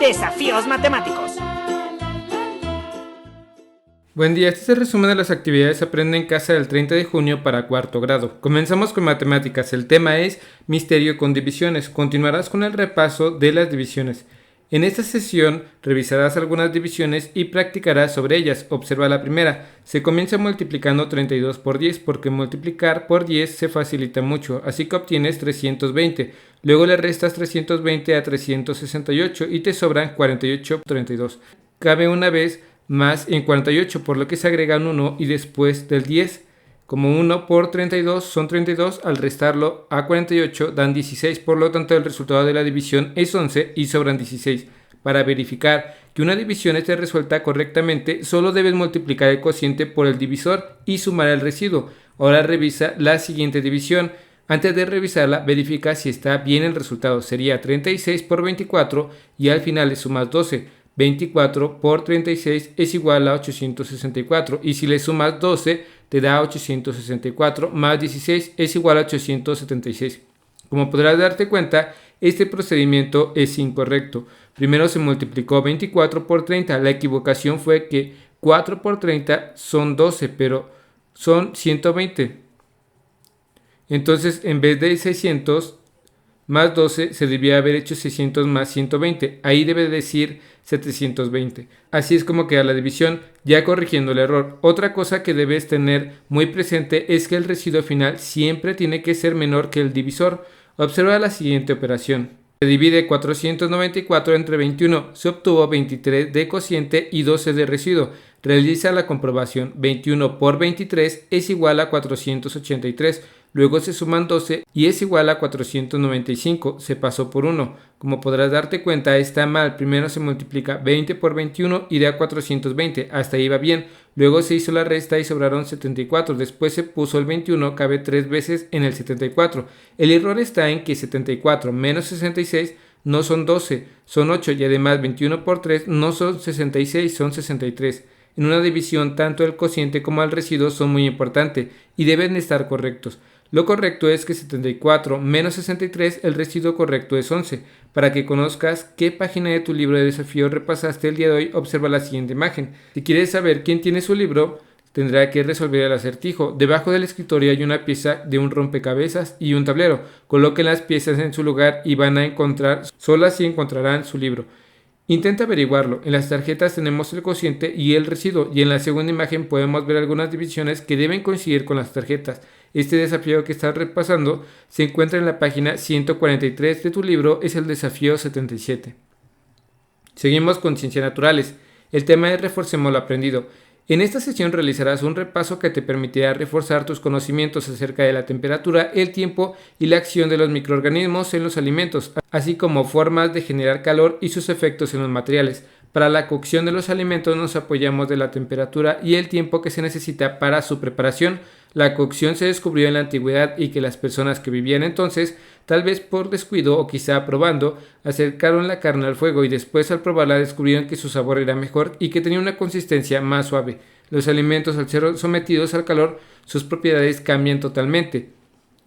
Desafíos matemáticos. Buen día, este es el resumen de las actividades Aprende en Casa del 30 de junio para cuarto grado. Comenzamos con matemáticas. El tema es misterio con divisiones. Continuarás con el repaso de las divisiones. En esta sesión revisarás algunas divisiones y practicarás sobre ellas. Observa la primera. Se comienza multiplicando 32 por 10 porque multiplicar por 10 se facilita mucho, así que obtienes 320. Luego le restas 320 a 368 y te sobran 48 por 32. Cabe una vez más en 48, por lo que se agrega un 1 y después del 10. Como 1 por 32 son 32, al restarlo a 48 dan 16, por lo tanto el resultado de la división es 11 y sobran 16. Para verificar que una división esté resuelta correctamente, solo debes multiplicar el cociente por el divisor y sumar el residuo. Ahora revisa la siguiente división. Antes de revisarla, verifica si está bien el resultado. Sería 36 por 24 y al final le sumas 12. 24 por 36 es igual a 864 y si le sumas 12 te da 864 más 16 es igual a 876. Como podrás darte cuenta, este procedimiento es incorrecto. Primero se multiplicó 24 por 30. La equivocación fue que 4 por 30 son 12, pero son 120. Entonces, en vez de 600 más 12, se debía haber hecho 600 más 120. Ahí debe decir 720. Así es como queda la división, ya corrigiendo el error. Otra cosa que debes tener muy presente es que el residuo final siempre tiene que ser menor que el divisor. Observa la siguiente operación. Se divide 494 entre 21. Se obtuvo 23 de cociente y 12 de residuo. Realiza la comprobación. 21 por 23 es igual a 483. Luego se suman 12 y es igual a 495. Se pasó por 1. Como podrás darte cuenta, está mal. Primero se multiplica 20 por 21 y da 420. Hasta ahí va bien. Luego se hizo la resta y sobraron 74. Después se puso el 21, cabe 3 veces en el 74. El error está en que 74 menos 66 no son 12, son 8 y además 21 por 3 no son 66, son 63. En una división, tanto el cociente como el residuo son muy importantes y deben estar correctos. Lo correcto es que 74 menos 63, el residuo correcto es 11. Para que conozcas qué página de tu libro de desafío repasaste el día de hoy, observa la siguiente imagen. Si quieres saber quién tiene su libro, tendrá que resolver el acertijo. Debajo del escritorio hay una pieza de un rompecabezas y un tablero. Coloquen las piezas en su lugar y van a encontrar, solo así encontrarán su libro. Intenta averiguarlo. En las tarjetas tenemos el cociente y el residuo y en la segunda imagen podemos ver algunas divisiones que deben coincidir con las tarjetas. Este desafío que estás repasando se encuentra en la página 143 de tu libro, es el desafío 77. Seguimos con ciencias naturales. El tema es reforcemos lo aprendido. En esta sesión realizarás un repaso que te permitirá reforzar tus conocimientos acerca de la temperatura, el tiempo y la acción de los microorganismos en los alimentos, así como formas de generar calor y sus efectos en los materiales. Para la cocción de los alimentos nos apoyamos de la temperatura y el tiempo que se necesita para su preparación. La cocción se descubrió en la antigüedad y que las personas que vivían entonces, tal vez por descuido o quizá probando, acercaron la carne al fuego y después al probarla descubrieron que su sabor era mejor y que tenía una consistencia más suave. Los alimentos, al ser sometidos al calor, sus propiedades cambian totalmente,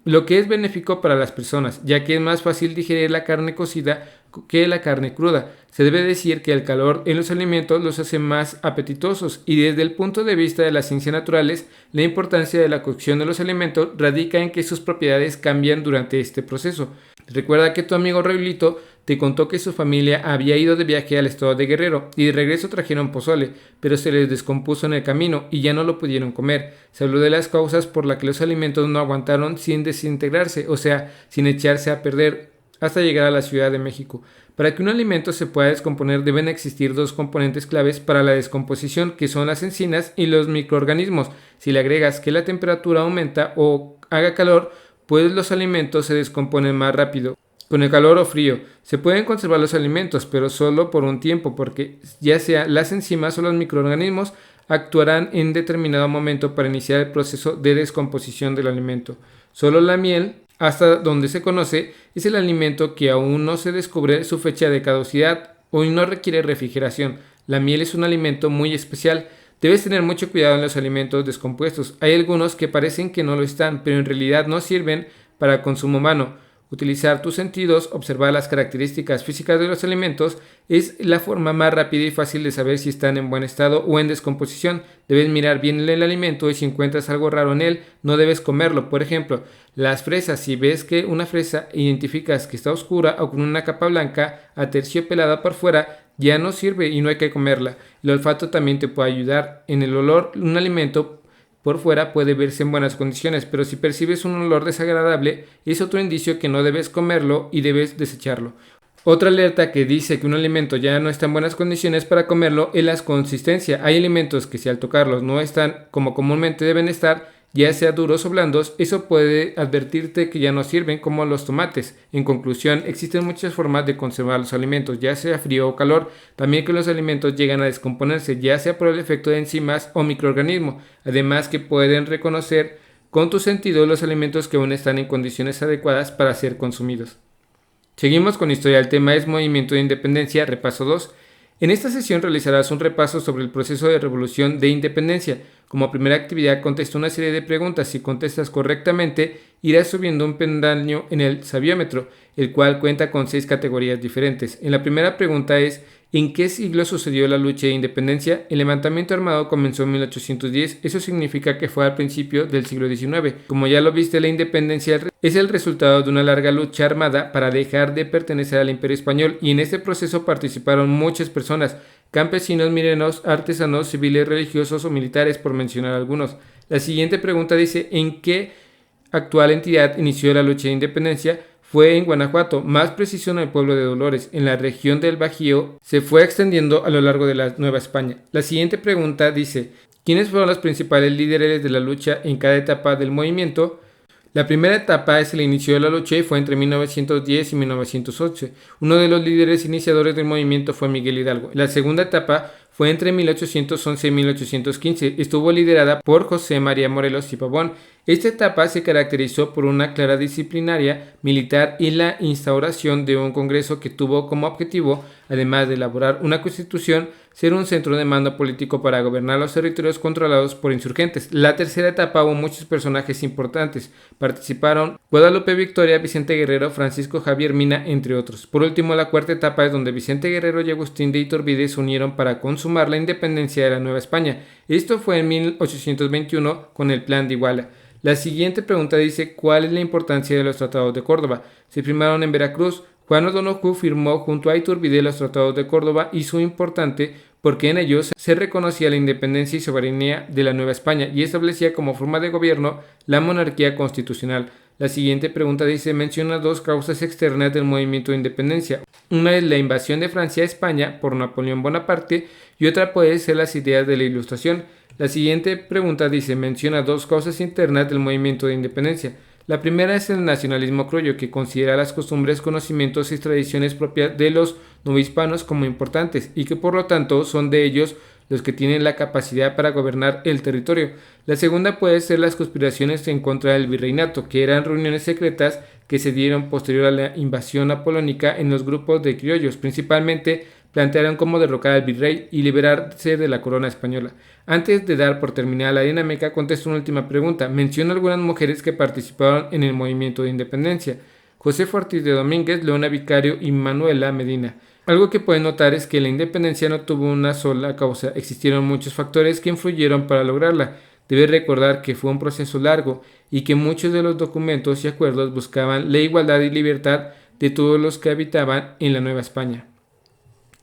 lo que es benéfico para las personas, ya que es más fácil digerir la carne cocida que la carne cruda. Se debe decir que el calor en los alimentos los hace más apetitosos y desde el punto de vista de las ciencias naturales, la importancia de la cocción de los alimentos radica en que sus propiedades cambian durante este proceso. Recuerda que tu amigo Raulito te contó que su familia había ido de viaje al estado de Guerrero y de regreso trajeron pozole, pero se les descompuso en el camino y ya no lo pudieron comer. Se habló de las causas por las que los alimentos no aguantaron sin desintegrarse, o sea, sin echarse a perder hasta llegar a la Ciudad de México. Para que un alimento se pueda descomponer deben existir dos componentes claves para la descomposición, que son las enzimas y los microorganismos. Si le agregas que la temperatura aumenta o haga calor, pues los alimentos se descomponen más rápido. Con el calor o frío, se pueden conservar los alimentos, pero solo por un tiempo, porque ya sea las enzimas o los microorganismos actuarán en determinado momento para iniciar el proceso de descomposición del alimento. Solo la miel, hasta donde se conoce, es el alimento que aún no se descubre su fecha de caducidad o no requiere refrigeración. La miel es un alimento muy especial. Debes tener mucho cuidado en los alimentos descompuestos. Hay algunos que parecen que no lo están, pero en realidad no sirven para consumo humano. Utilizar tus sentidos, observar las características físicas de los alimentos, es la forma más rápida y fácil de saber si están en buen estado o en descomposición. Debes mirar bien el alimento y si encuentras algo raro en él, no debes comerlo. Por ejemplo, las fresas, si ves que una fresa identificas que está oscura o con una capa blanca aterciopelada por fuera, ya no sirve y no hay que comerla. El olfato también te puede ayudar. En el olor, un alimento por fuera puede verse en buenas condiciones, pero si percibes un olor desagradable, es otro indicio que no debes comerlo y debes desecharlo. Otra alerta que dice que un alimento ya no está en buenas condiciones para comerlo es la consistencia. Hay alimentos que si al tocarlos no están como comúnmente deben estar, ya sea duros o blandos, eso puede advertirte que ya no sirven, como los tomates. En conclusión, existen muchas formas de conservar los alimentos, ya sea frío o calor. También que los alimentos llegan a descomponerse, ya sea por el efecto de enzimas o microorganismos. Además que pueden reconocer con tus sentidos los alimentos que aún están en condiciones adecuadas para ser consumidos. Seguimos con la historia. El tema es Movimiento de Independencia, repaso 2. En esta sesión realizarás un repaso sobre el proceso de revolución de independencia. Como primera actividad, contesta una serie de preguntas. Si contestas correctamente, irás subiendo un peldaño en el sabiómetro, el cual cuenta con 6 categorías diferentes. En la primera pregunta es: ¿en qué siglo sucedió la lucha de independencia? El levantamiento armado comenzó en 1810, eso significa que fue al principio del siglo XIX. Como ya lo viste, la independencia es el resultado de una larga lucha armada para dejar de pertenecer al Imperio Español, y en este proceso participaron muchas personas: campesinos, mineros, artesanos, civiles, religiosos o militares, por mencionar algunos. La siguiente pregunta dice: ¿en qué actual entidad inició la lucha de independencia? Fue en Guanajuato, más preciso en el pueblo de Dolores, en la región del Bajío. Se fue extendiendo a lo largo de la Nueva España. La siguiente pregunta dice: ¿quiénes fueron los principales líderes de la lucha en cada etapa del movimiento? La primera etapa es el inicio de la lucha y fue entre 1910 y 1908. Uno de los líderes iniciadores del movimiento fue Miguel Hidalgo. La segunda etapa fue entre 1811 y 1815. Estuvo liderada por José María Morelos y Pavón. Esta etapa se caracterizó por una clara disciplinaria militar y la instauración de un congreso que tuvo como objetivo, además de elaborar una constitución, ser un centro de mando político para gobernar los territorios controlados por insurgentes. La tercera etapa hubo muchos personajes importantes. Participaron Guadalupe Victoria, Vicente Guerrero, Francisco Javier Mina, entre otros. Por último, la cuarta etapa es donde Vicente Guerrero y Agustín de Iturbide se unieron para consumar la independencia de la Nueva España. Esto fue en 1821 con el Plan de Iguala. La siguiente pregunta dice: ¿cuál es la importancia de los tratados de Córdoba? Se firmaron en Veracruz. Juan O'Donoghue firmó junto a Iturbide los tratados de Córdoba y son importante porque en ellos se reconocía la independencia y soberanía de la Nueva España y establecía como forma de gobierno la monarquía constitucional. La siguiente pregunta dice: menciona 2 causas externas del movimiento de independencia. Una es la invasión de Francia a España por Napoleón Bonaparte y otra puede ser las ideas de la Ilustración. La siguiente pregunta dice: menciona 2 causas internas del movimiento de independencia. La primera es el nacionalismo criollo, que considera las costumbres, conocimientos y tradiciones propias de los novohispanos como importantes y que por lo tanto son de ellos los que tienen la capacidad para gobernar el territorio. La segunda puede ser las conspiraciones en contra del virreinato, que eran reuniones secretas que se dieron posterior a la invasión napoleónica en los grupos de criollos. Principalmente plantearon cómo derrocar al virrey y liberarse de la corona española. Antes de dar por terminada la dinámica, contesto una última pregunta. Menciona algunas mujeres que participaron en el movimiento de independencia: Josefa Ortiz de Domínguez, Leona Vicario y Manuela Medina. Algo que pueden notar es que la independencia no tuvo una sola causa, existieron muchos factores que influyeron para lograrla. Debe recordar que fue un proceso largo y que muchos de los documentos y acuerdos buscaban la igualdad y libertad de todos los que habitaban en la Nueva España.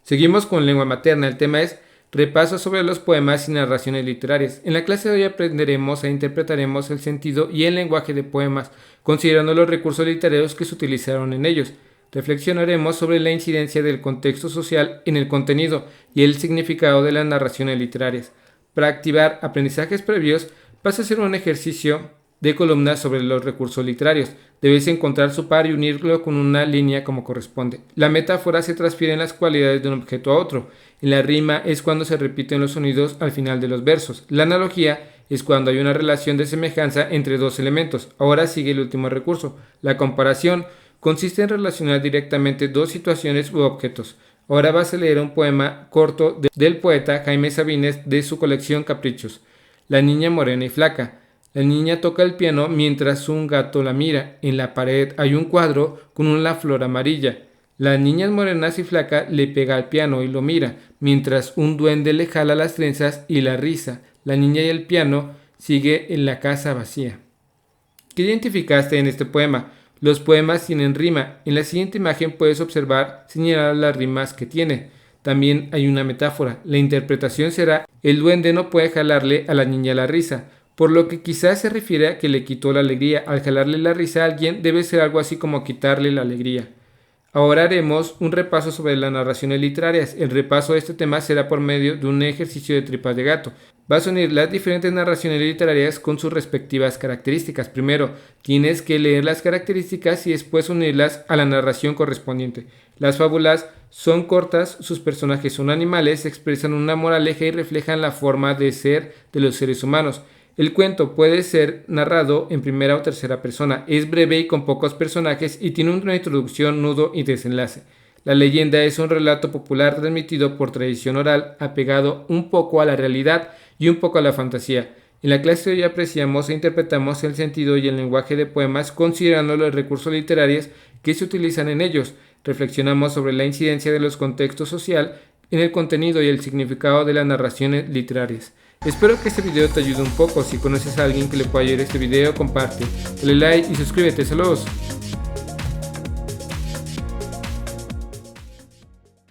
Seguimos con lengua materna. El tema es repaso sobre los poemas y narraciones literarias. En la clase de hoy aprenderemos e interpretaremos el sentido y el lenguaje de poemas, considerando los recursos literarios que se utilizaron en ellos. Reflexionaremos sobre la incidencia del contexto social en el contenido y el significado de las narraciones literarias. Para activar aprendizajes previos, vas a hacer un ejercicio de columnas sobre los recursos literarios. Debes encontrar su par y unirlo con una línea como corresponde. La metáfora se transfiere en las cualidades de un objeto a otro. En la rima es cuando se repiten los sonidos al final de los versos. La analogía es cuando hay una relación de semejanza entre 2 elementos. Ahora sigue el último recurso. La comparación consiste en relacionar directamente 2 situaciones u objetos. Ahora vas a leer un poema corto del poeta Jaime Sabines de su colección Caprichos. La niña morena y flaca. La niña toca el piano mientras un gato la mira. En la pared hay un cuadro con una flor amarilla. La niña morena y flaca le pega al piano y lo mira, mientras un duende le jala las trenzas y la riza. La niña y el piano sigue en la casa vacía. ¿Qué identificaste en este poema? Los poemas tienen rima. En la siguiente imagen puedes observar señalar las rimas que tiene. También hay una metáfora. La interpretación será: el duende no puede jalarle a la niña la risa, por lo que quizás se refiere a que le quitó la alegría. Al jalarle la risa a alguien debe ser algo así como quitarle la alegría. Ahora haremos un repaso sobre las narraciones literarias. El repaso de este tema será por medio de un ejercicio de tripas de gato. Vas a unir las diferentes narraciones literarias con sus respectivas características. Primero, tienes que leer las características y después unirlas a la narración correspondiente. Las fábulas son cortas, sus personajes son animales, expresan una moraleja y reflejan la forma de ser de los seres humanos. El cuento puede ser narrado en primera o tercera persona, es breve y con pocos personajes y tiene una introducción, nudo y desenlace. La leyenda es un relato popular transmitido por tradición oral, apegado un poco a la realidad y un poco a la fantasía. En la clase hoy apreciamos e interpretamos el sentido y el lenguaje de poemas considerando los recursos literarios que se utilizan en ellos. Reflexionamos sobre la incidencia de los contextos social en el contenido y el significado de las narraciones literarias. Espero que este video te ayude un poco. Si conoces a alguien que le pueda ayudar este video, comparte, dale like y suscríbete. Saludos.